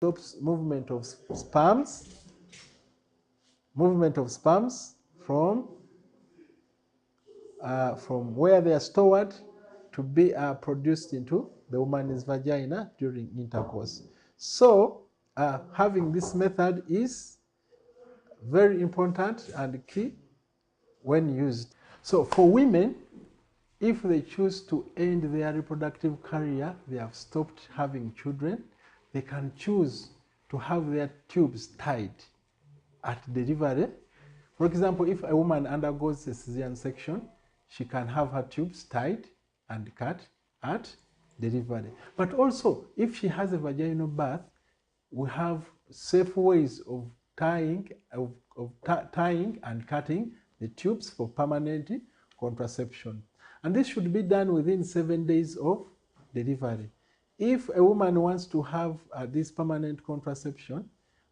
stops movement of sperms from where they are stored to be produced into the woman's vagina during intercourse. So having this method is very important and key when used. So for women, if they choose to end their reproductive career, they have stopped having children, they can choose to have their tubes tied at delivery. For example, if a woman undergoes a cesarean section, she can have her tubes tied and cut at delivery. But also, if she has a vaginal birth, we have safe ways of tying and cutting the tubes for permanent contraception. And this should be done within 7 days of delivery. If a woman wants to have this permanent contraception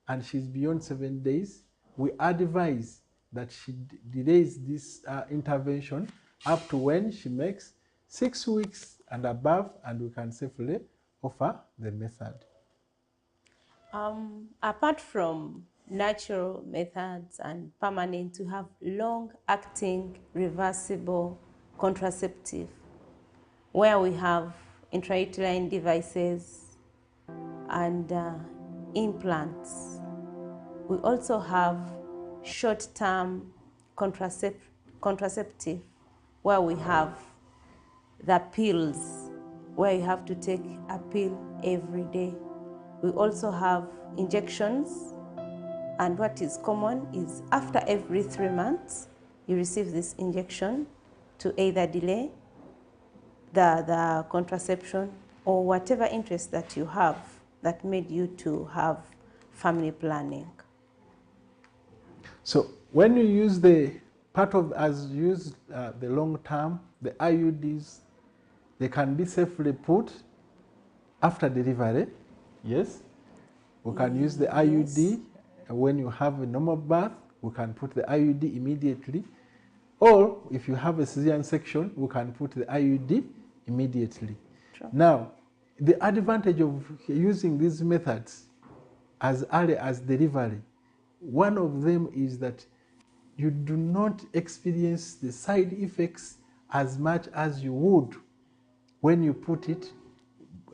and she's beyond 7 days, we advise that she delays this intervention up to when she makes 6 weeks and above, and we can safely offer the method. Apart from natural methods and permanent, to have long-acting reversible contraceptive, where we have intrauterine devices and implants. We also have short-term contraceptive, where we have the pills, where you have to take a pill every day. We also have injections, and what is common is after every 3 months, you receive this injection to either delay the contraception or whatever interest that you have that made you to have family planning. So when you use the long term, the IUDs, they can be safely put after delivery. Yes, we can use the IUD when you have a normal birth. We can put the IUD immediately, or if you have a cesarean section, we can put the IUD immediately. True. Now, the advantage of using these methods as early as delivery, one of them is that you do not experience the side effects as much as you would when you put it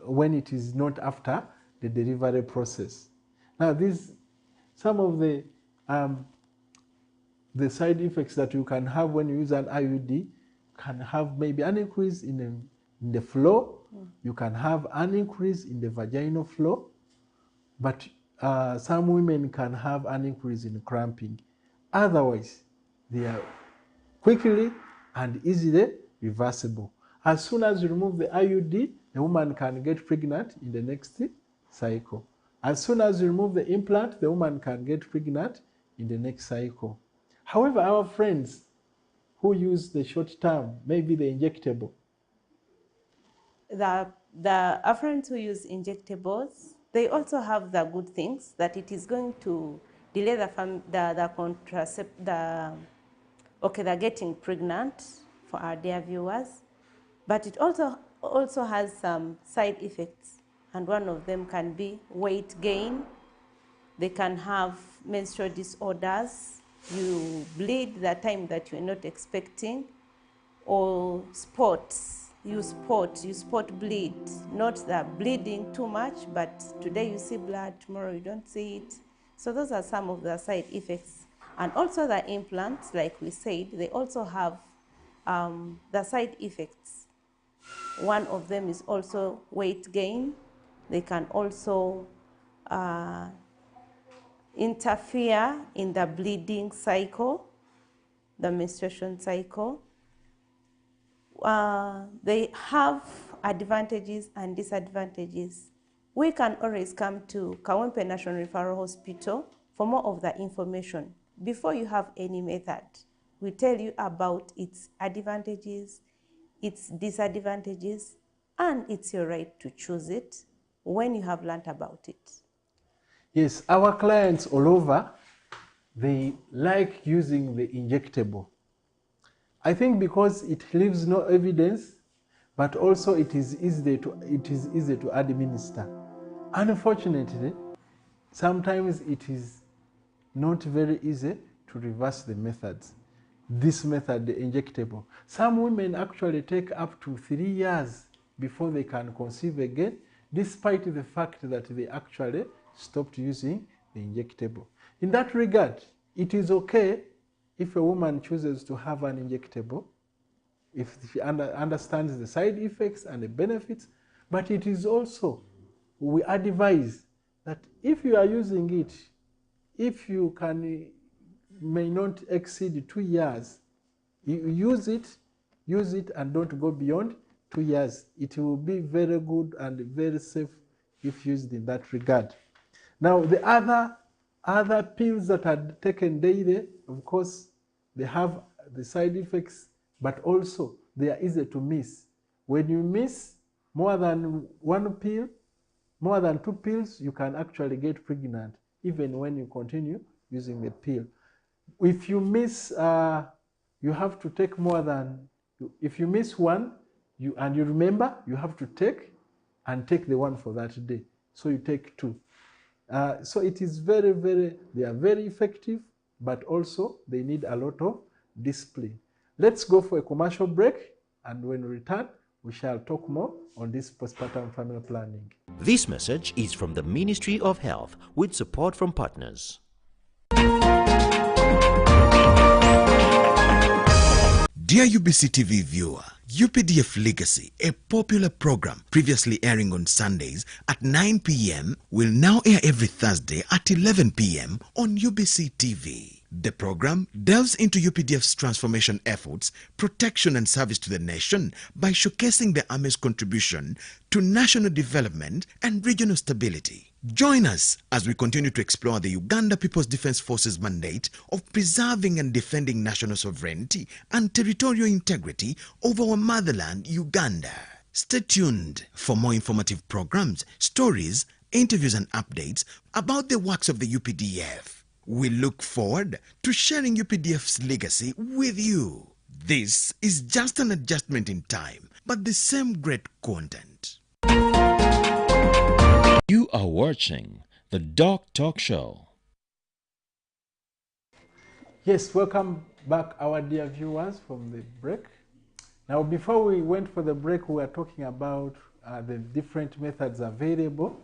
when it is not after the delivery process. Now, some of the side effects that you can have when you use an IUD can have maybe an increase in the flow. You can have an increase in the vaginal flow, but some women can have an increase in cramping. Otherwise, they are quickly and easily reversible. As soon as you remove the IUD, the woman can get pregnant in the next cycle. As soon as you remove the implant, the woman can get pregnant in the next cycle. However, our friends who use the short term, maybe the injectable. Our friends who use injectables, they also have the good things that it is going to delay the getting pregnant for our dear viewers, but it also has some side effects, and one of them can be weight gain. They can have menstrual disorders. You bleed the time that you're not expecting, or spots. You spot bleed, not the bleeding too much, but today you see blood, tomorrow you don't see it. So those are some of the side effects. And also the implants, like we said, they also have the side effects. One of them is also weight gain. They can also interfere in the bleeding cycle, the menstruation cycle. They have advantages and disadvantages. We can always come to Kawempe National Referral Hospital for more of the information. Before you have any method, we tell you about its advantages, its disadvantages, and it's your right to choose it when you have learned about it. Yes, our clients all over, they like using the injectable. I think because it leaves no evidence, but also it is easy to administer. Unfortunately, sometimes it is not very easy to reverse the methods. This method, the injectable. Some women actually take up to 3 years before they can conceive again, despite the fact that they actually stopped using the injectable. In that regard, it is okay if a woman chooses to have an injectable, if she understands the side effects and the benefits, but it is also, we advise that if you are using it, if you may not exceed 2 years, you use it and don't go beyond 2 years. It will be very good and very safe if used in that regard. Now, the other pills that are taken daily, of course, they have the side effects, but also they are easy to miss. When you miss more than one pill, more than 2 pills, you can actually get pregnant, even when you continue using the pill. If you miss, you have to take more than, if you miss one, and you remember, you have to take the one for that day. So you take 2. So it is very, they are very effective, but also they need a lot of discipline. Let's go for a commercial break, and when we return, we shall talk more on this postpartum family planning. This message is from the Ministry of Health with support from partners. Dear UBC TV viewer, UPDF Legacy, a popular program previously airing on Sundays at 9 p.m. will now air every Thursday at 11 p.m. on UBC TV. The program delves into UPDF's transformation efforts, protection and service to the nation by showcasing the Army's contribution to national development and regional stability. Join us as we continue to explore the Uganda People's Defence Forces mandate of preserving and defending national sovereignty and territorial integrity over our motherland, Uganda. Stay tuned for more informative programs, stories, interviews and updates about the works of the UPDF. We look forward to sharing UPDF's legacy with you. This is just an adjustment in time, but the same great content. You are watching the DOCtalk Show. Yes, welcome back, our dear viewers, from the break. Now, before we went for the break, we were talking about the different methods available.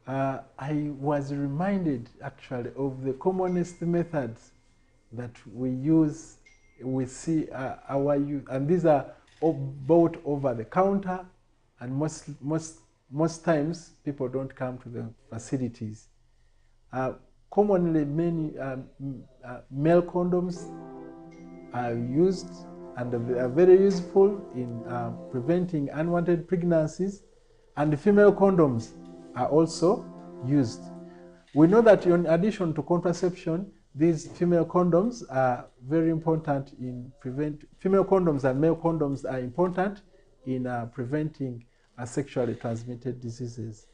I was reminded actually of the commonest methods that we use, we see our youth, and these are all bought over the counter, and most times people don't come to the facilities. Commonly, many male condoms are used, and they are very useful in preventing unwanted pregnancies, and the female condoms are also used. We know that in addition to contraception, these female condoms are very important in female condoms and male condoms are important in preventing sexually transmitted diseases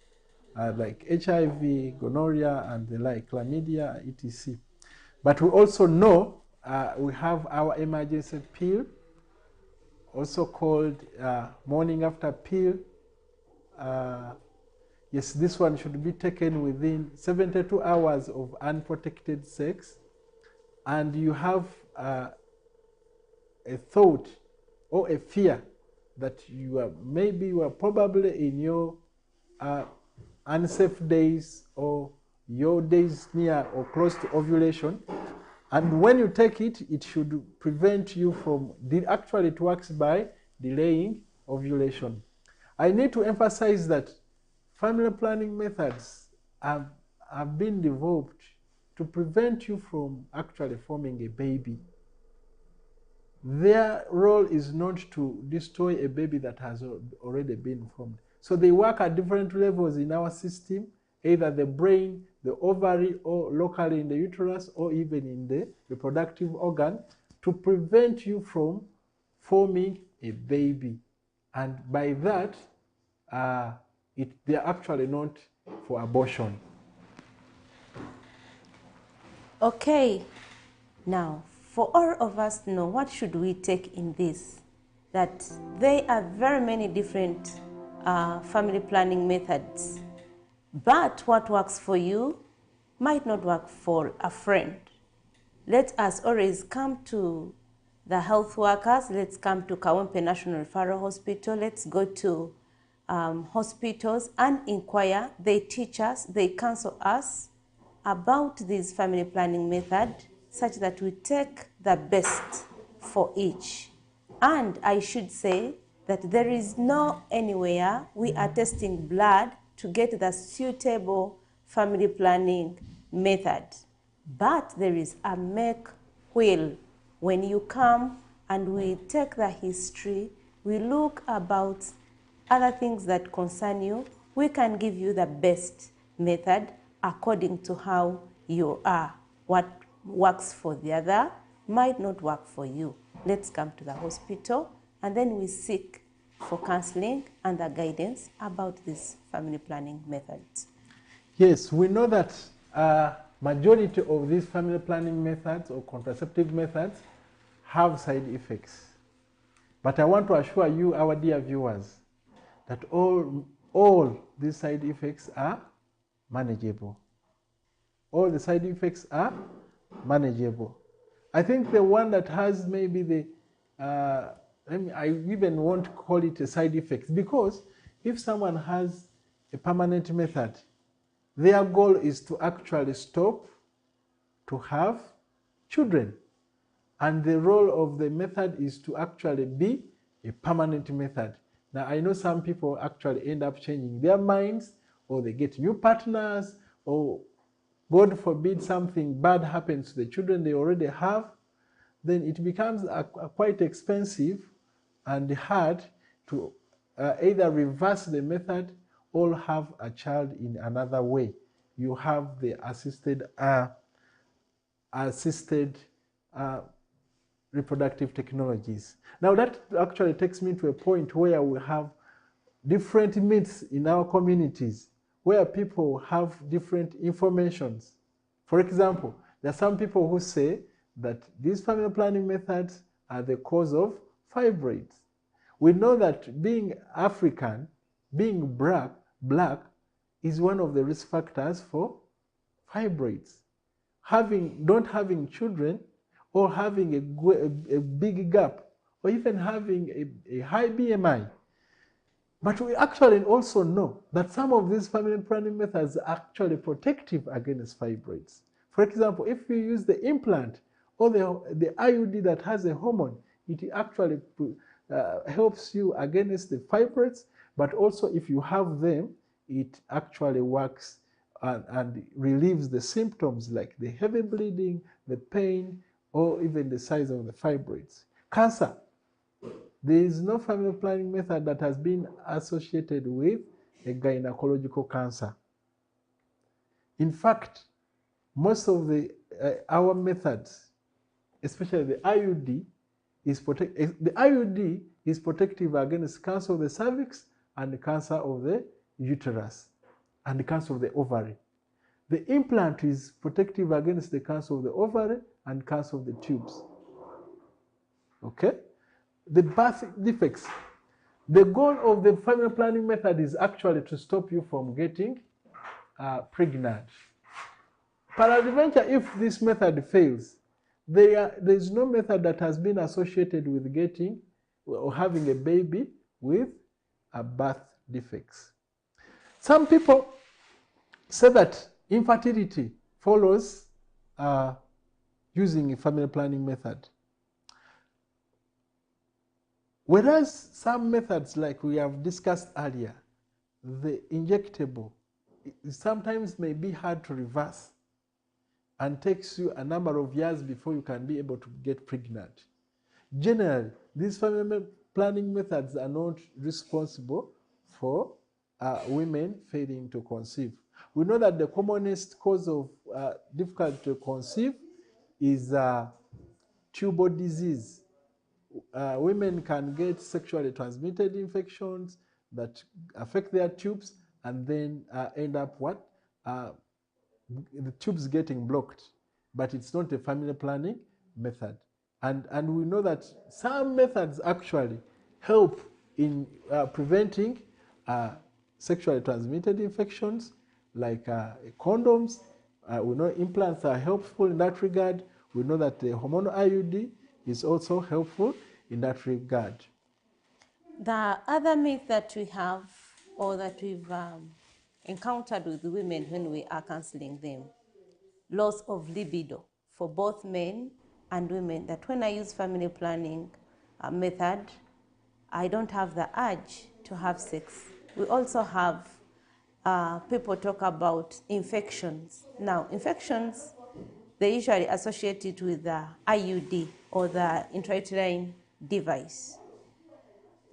like HIV, gonorrhea, and the like, chlamydia, etc. But we also know we have our emergency pill, also called morning after pill. Yes, this one should be taken within 72 hours of unprotected sex. And you have a thought or a fear that maybe you are probably in your unsafe days or your days near or close to ovulation. And when you take it, it should prevent you from, actually it works by delaying ovulation. I need to emphasize that family planning methods have been developed to prevent you from actually forming a baby. Their role is not to destroy a baby that has already been formed. So they work at different levels in our system, either the brain, the ovary, or locally in the uterus, or even in the reproductive organ, to prevent you from forming a baby. And by that, they're actually not for abortion. Okay, now for all of us to know, what should we take in this? That there are very many different family planning methods, but what works for you might not work for a friend. Let us always come to the health workers. Let's come to Kawempe National Referral Hospital. Let's go to hospitals and inquire. They teach us, they counsel us about this family planning method such that we take the best for each. And I should say that there is no anywhere we are testing blood to get the suitable family planning method. But there is a make will. When you come and we take the history, we look about other things that concern you, we can give you the best method according to how you are. What works for the other might not work for you. Let's come to the hospital and then we seek for counseling and the guidance about these family planning methods. Yes, we know that majority of these family planning methods or contraceptive methods have side effects. But I want to assure you, our dear viewers, that all these side effects are manageable. All the side effects are manageable. I think the one that has maybe the, I even won't call it a side effect, because if someone has a permanent method, their goal is to actually stop to have children. And the role of the method is to actually be a permanent method. Now, I know some people actually end up changing their minds, or they get new partners, or God forbid something bad happens to the children they already have, then it becomes quite expensive and hard to either reverse the method or have a child in another way. You have the assisted reproductive technologies. Now that actually takes me to a point where we have different myths in our communities, where people have different informations. For example, there are some people who say that these family planning methods are the cause of fibroids. We know that being African, being black is one of the risk factors for fibroids. Not having children, or having a big gap, or even having a high BMI. But we actually also know that some of these family planning methods are actually protective against fibroids. For example, if you use the implant or the IUD that has a hormone, it actually helps you against the fibroids, but also if you have them, it actually works and relieves the symptoms like the heavy bleeding, the pain, or even the size of the fibroids. Cancer. There is no family planning method that has been associated with a gynecological cancer. In fact, most of our methods, especially the IUD, is protective against cancer of the cervix and cancer of the uterus and the cancer of the ovary. The implant is protective against the cancer of the ovary and cancer of the tubes. Okay? The birth defects. The goal of the family planning method is actually to stop you from getting pregnant. Peradventure, if this method fails, there is no method that has been associated with getting or having a baby with birth defects. Some people say that infertility follows using a family planning method. Whereas some methods, like we have discussed earlier, the injectable, it sometimes may be hard to reverse and takes you a number of years before you can be able to get pregnant. Generally, these family planning methods are not responsible for women failing to conceive. We know that the commonest cause of difficulty to conceive is tubal disease. Women can get sexually transmitted infections that affect their tubes and then end up what? The tubes getting blocked. But it's not a family planning method. And we know that some methods actually help in preventing sexually transmitted infections, like condoms, We know implants are helpful in that regard. We know that the hormonal IUD is also helpful in that regard. The other myth that we have, or that we've encountered with women when we are counseling them, loss of libido for both men and women, that when I use family planning method, I don't have the urge to have sex. We also have people talk about infections. Now, infections, they usually associate it with the IUD or the intrauterine device.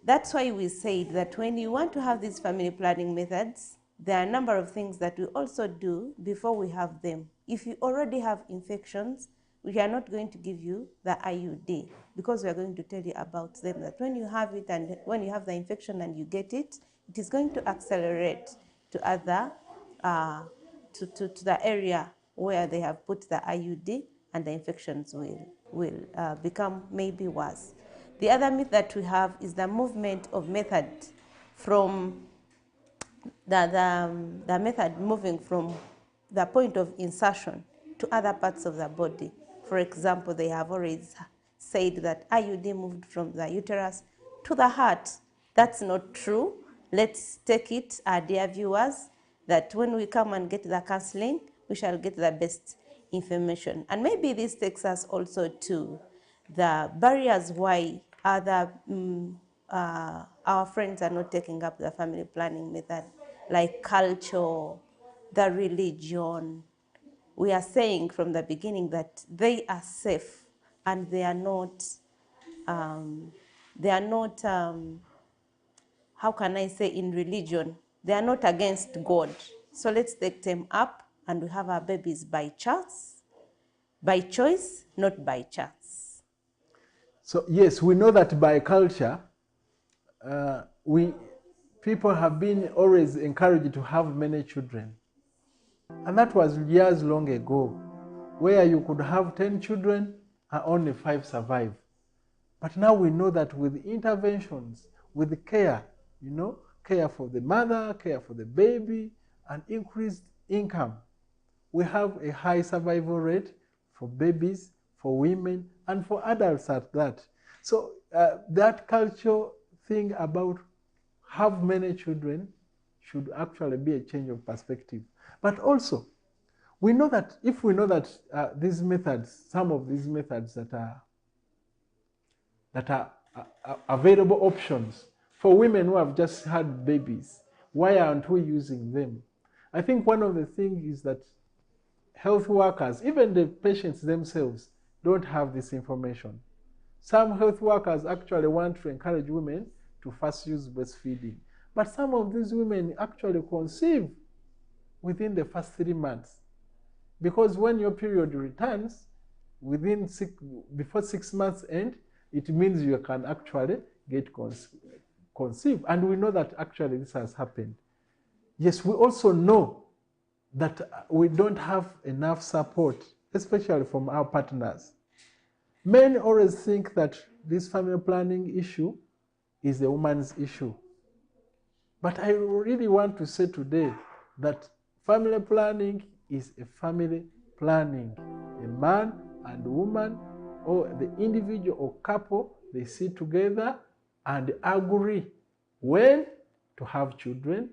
That's why we said that when you want to have these family planning methods, there are a number of things that we also do before we have them. If you already have infections, we are not going to give you the IUD, because we are going to tell you about them, that when you have it and when you have the infection and you get it, it is going to accelerate to other, to the area where they have put the IUD, and the infections will become maybe worse. The other myth that we have is the movement of method from the method moving from the point of insertion to other parts of the body. For example, they have always said that IUD moved from the uterus to the heart. That's not true. Let's take it, our dear viewers, that when we come and get the counseling, we shall get the best information. And maybe this takes us also to the barriers why other our friends are not taking up the family planning method, like culture, the religion. We are saying from the beginning that they are safe and they are not, how can I say, in religion, they are not against God. So let's take them up and we have our babies by chance, by choice, not by chance. So yes, we know that by culture, people have been always encouraged to have many children. And that was years long ago, where you could have 10 children and only 5 survive. But now we know that with interventions, with care, care for the mother, care for the baby, and increased income, we have a high survival rate for babies, for women, and for adults at that. So that cultural thing about have many children should actually be a change of perspective. But also, we know that if we know that these methods, some of these methods that are available options for women who have just had babies, why aren't we using them? I think one of the things is that health workers, even the patients themselves, don't have this information. Some health workers actually want to encourage women to first use breastfeeding. But some of these women actually conceive within the first 3 months. Because when your period returns, before 6 months end, it means you can actually get conceived. And we know that actually this has happened. Yes, we also know that we don't have enough support, especially from our partners. Men always think that this family planning issue is a woman's issue. But I really want to say today that family planning is a family planning. A man and woman, or the individual or couple, they sit together and agree when to have children,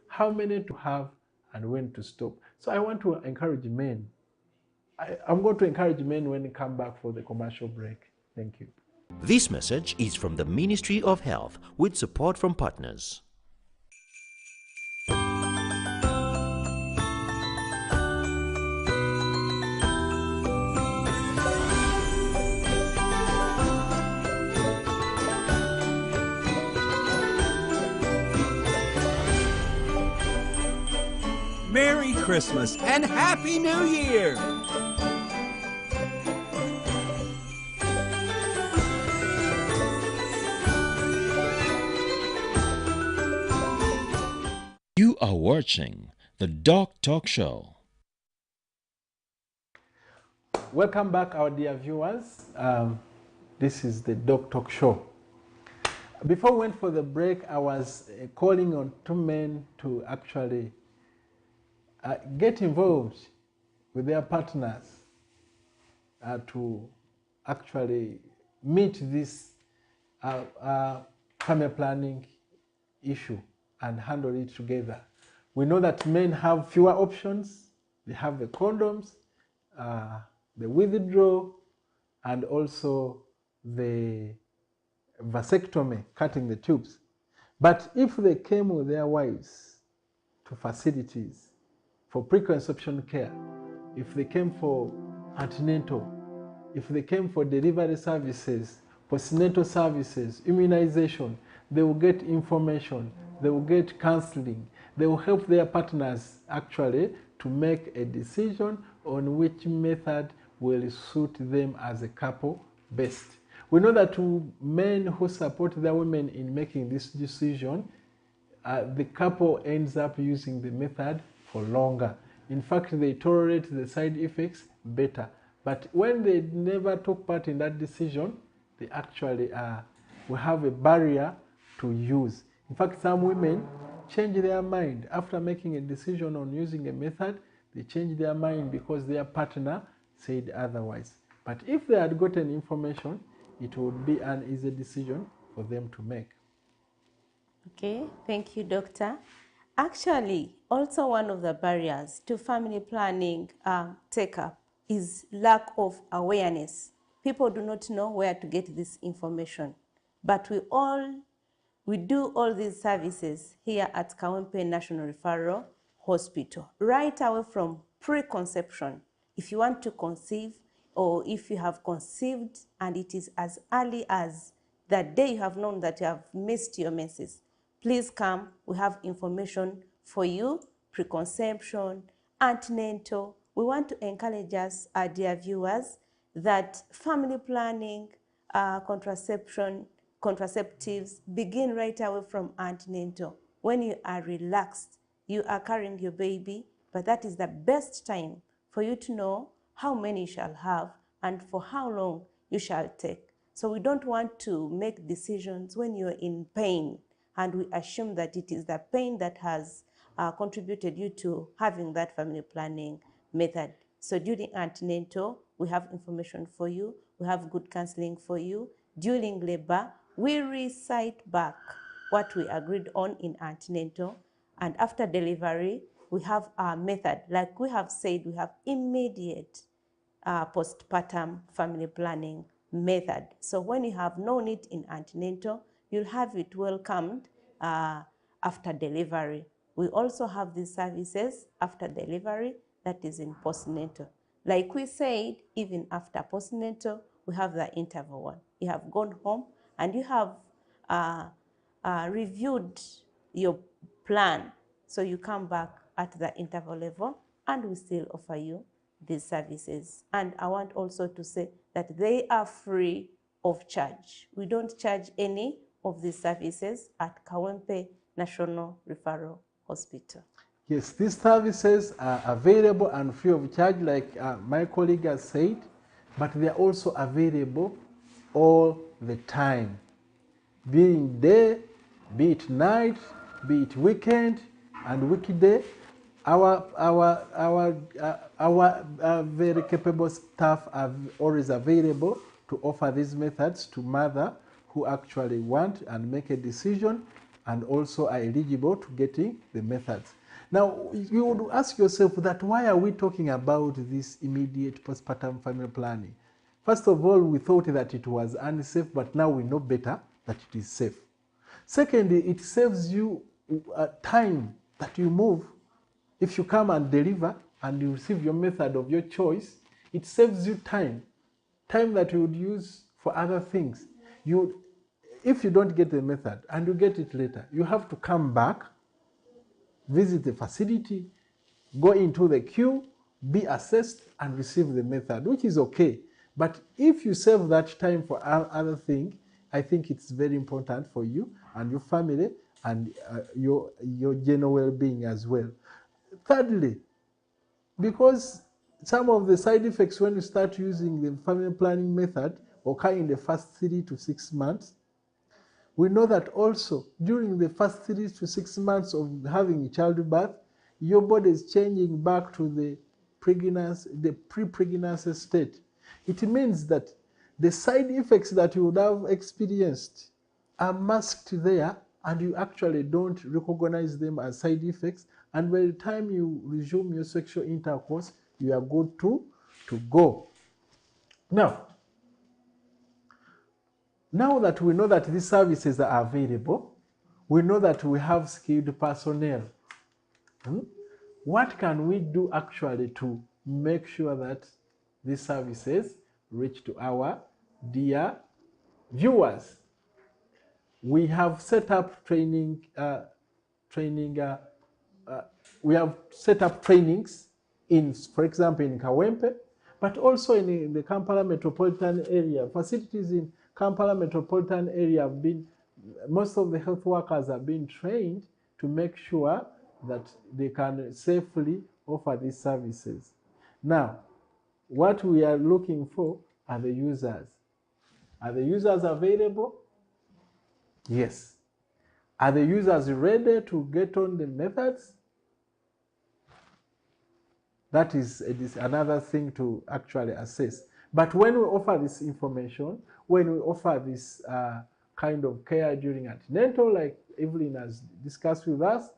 how many to have, and when to stop. So I want to encourage men. I'm going to encourage men when they come back for the commercial break. Thank you. This message is from the Ministry of Health with support from partners. Merry Christmas and Happy New Year! You are watching the DOCtalk Show. Welcome back, our dear viewers. This is the DOCtalk Show. Before we went for the break, I was calling on 2 men to actually get involved with their partners to actually meet this family planning issue and handle it together. We know that men have fewer options. They have the condoms, the withdrawal, and also the vasectomy, cutting the tubes. But if they came with their wives to facilities for preconception care, if they came for antenatal, if they came for delivery services, postnatal services, immunization, they will get information, they will get counseling, they will help their partners actually to make a decision on which method will suit them as a couple best. We know that men who support their women in making this decision, the couple ends up using the method for longer. In fact, they tolerate the side effects better. But when they never took part in that decision, they actually will have a barrier to use. In fact, some women change their mind after making a decision on using a method. They change their mind because their partner said otherwise. But if they had gotten information, it would be an easy decision for them to make. Okay, thank you, Doctor. Actually, also one of the barriers to family planning take-up is lack of awareness. People do not know where to get this information. But we do all these services here at Kawempe National Referral Hospital, right away from preconception. If you want to conceive, or if you have conceived and it is as early as the day you have known that you have missed your menses, please come. We have information for you, preconception, antenatal. We want to encourage us, our dear viewers, that family planning, contraception, contraceptives begin right away from antenatal. When you are relaxed, you are carrying your baby, but that is the best time for you to know how many you shall have and for how long you shall take. So we don't want to make decisions when you're in pain, and we assume that it is the pain that has contributed you to having that family planning method. So during antenatal, we have information for you. We have good counseling for you. During labor, we recite back what we agreed on in antenatal. And after delivery, we have our method. Like we have said, we have immediate postpartum family planning method. So when you have known it in antenatal, you'll have it welcomed after delivery. We also have these services after delivery, that is in postnatal. Like we said, even after postnatal, we have the interval one. You have gone home and you have reviewed your plan. So you come back at the interval level and we still offer you these services. And I want also to say that they are free of charge. We don't charge any of these services at Kawempe National Referral Hospital. Yes, these services are available and free of charge, like my colleague has said, but they are also available all the time. Be it day, be it night, be it weekend and weekday. Our very capable staff are always available to offer these methods to mothers who actually want and make a decision and also are eligible to getting the methods. Now, you would ask yourself that why are we talking about this immediate postpartum family planning? First of all, we thought that it was unsafe, but now we know better that it is safe. Secondly, it saves you time that you move. If you come and deliver and you receive your method of your choice, it saves you time that you would use for other things. If you don't get the method and you get it later, you have to come back, visit the facility, go into the queue, be assessed and receive the method, which is okay. But if you save that time for other things, I think it's very important for you and your family and your general well-being as well. Thirdly, because some of the side effects when you start using the family planning method occur in the first 3 to 6 months, we know that also during the first 3 to 6 months of having childbirth, your body is changing back to the pregnancy, the pre-pregnancy state, it means that the side effects that you would have experienced are masked there, and you actually don't recognize them as side effects. And by the time you resume your sexual intercourse, you are good to go. Now that we know that these services are available, we know that we have skilled personnel. What can we do actually to make sure that these services reach to our dear viewers? We have set up trainings in, for example, in Kawempe, but also in the Kampala metropolitan area. Facilities in Kampala metropolitan area have been, most of the health workers have been trained to make sure that they can safely offer these services. Now, what we are looking for are the users. Are the users available? Yes. Are the users ready to get on the methods? That is another thing to actually assess. But when we offer this information, when we offer this kind of care during antenatal, like Evelyn has discussed with us,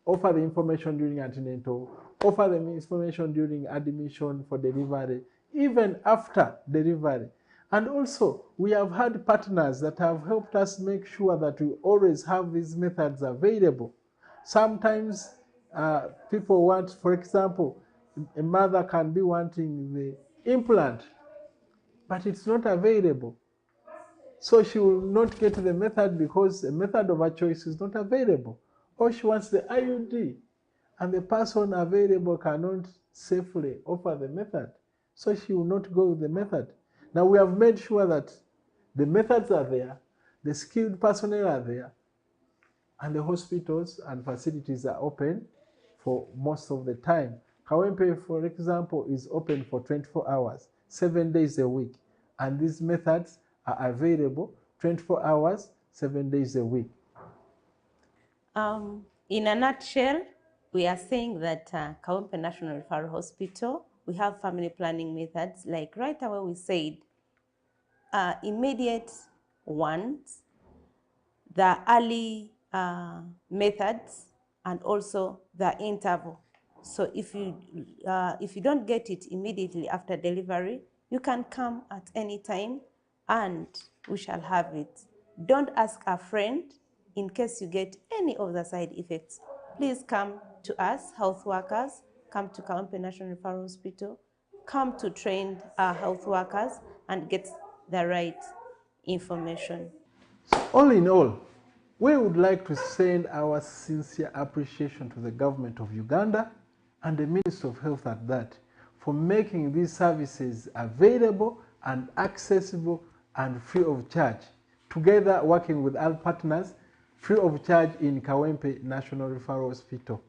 offer the information during antenatal, offer the information during admission for delivery, even after delivery. And also, we have had partners that have helped us make sure that we always have these methods available. Sometimes people want, for example, a mother can be wanting the implant, but it's not available. So she will not get the method because a method of her choice is not available. Or she wants the IUD, and the person available cannot safely offer the method. So she will not go with the method. Now we have made sure that the methods are there, the skilled personnel are there, and the hospitals and facilities are open for most of the time. Kawempe, for example, is open for 24 hours, 7 days a week. And these methods are available 24 hours, 7 days a week. In a nutshell, we are saying that Kawempe National Referral Hospital, we have family planning methods, like right away we said, immediate ones, the early methods, and also the interval. So if you don't get it immediately after delivery, you can come at any time and we shall have it. Don't ask a friend in case you get any of the side effects. Please come to us, health workers, come to Kawempe National Referral Hospital, come to trained health workers and get the right information. All in all, we would like to send our sincere appreciation to the government of Uganda and the Ministry of Health at that for making these services available and accessible and free of charge, together working with our partners, free of charge in Kawempe National Referral Hospital.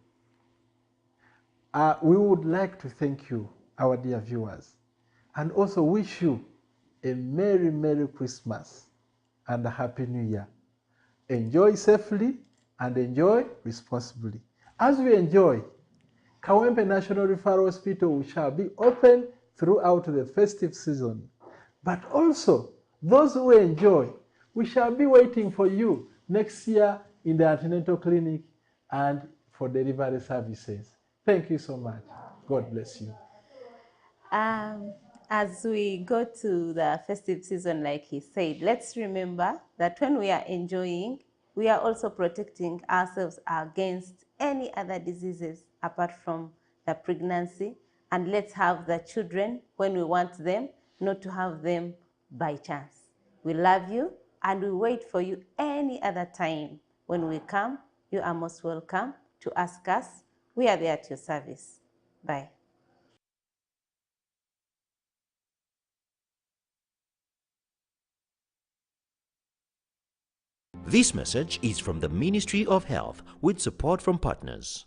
We would like to thank you, our dear viewers, and also wish you a Merry, Merry Christmas and a Happy New Year. Enjoy safely and enjoy responsibly. As we enjoy, Kawempe National Referral Hospital shall be open throughout the festive season. But also, those who enjoy, we shall be waiting for you next year in the antenatal clinic and for delivery services. Thank you so much. God bless you. As we go to the festive season, like he said, let's remember that when we are enjoying, we are also protecting ourselves against any other diseases apart from the pregnancy. And let's have the children when we want them, not to have them by chance. We love you and we wait for you any other time. When we come, you are most welcome to ask us. We are there at your service. Bye. This message is from the Ministry of Health with support from partners.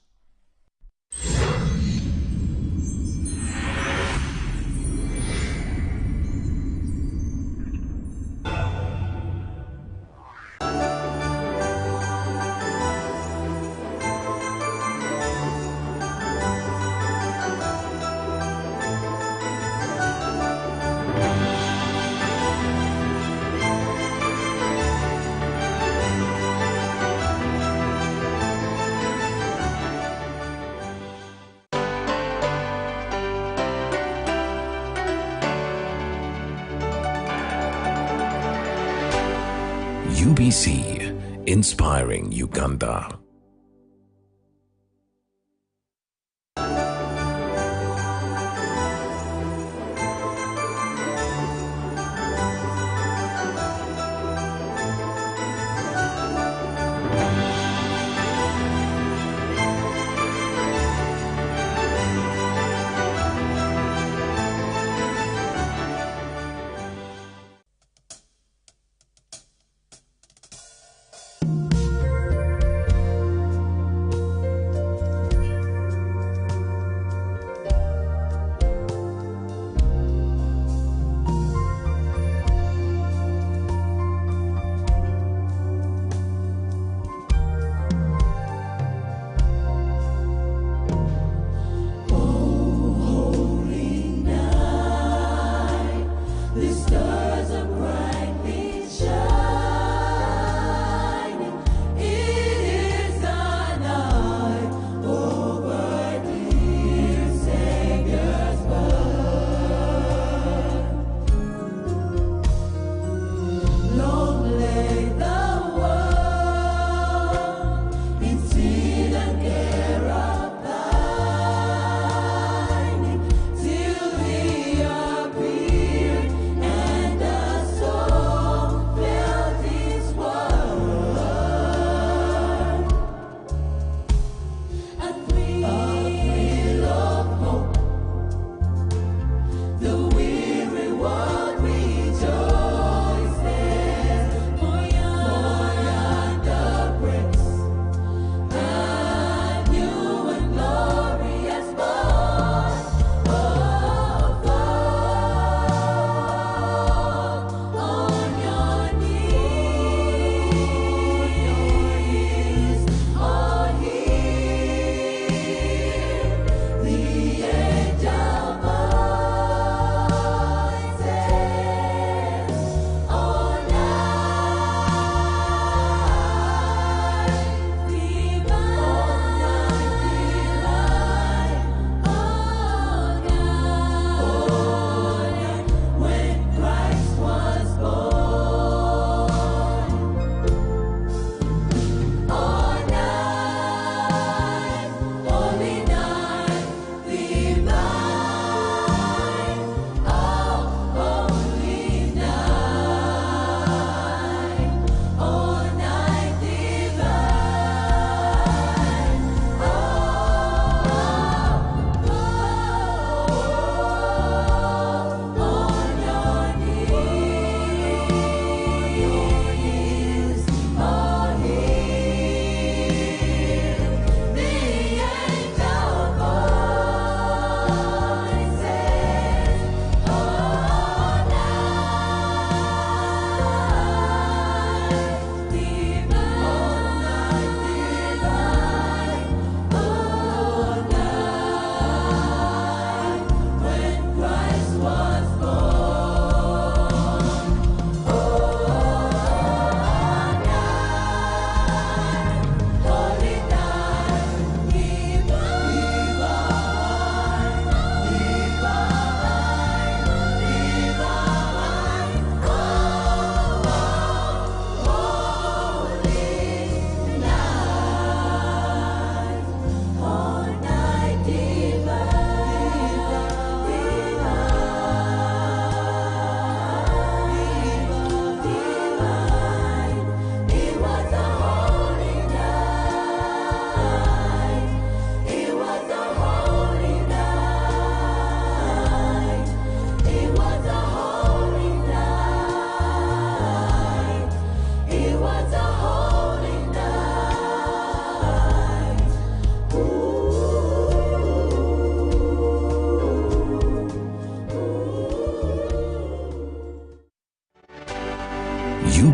UBC, inspiring Uganda.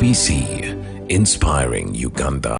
UBC, inspiring Uganda.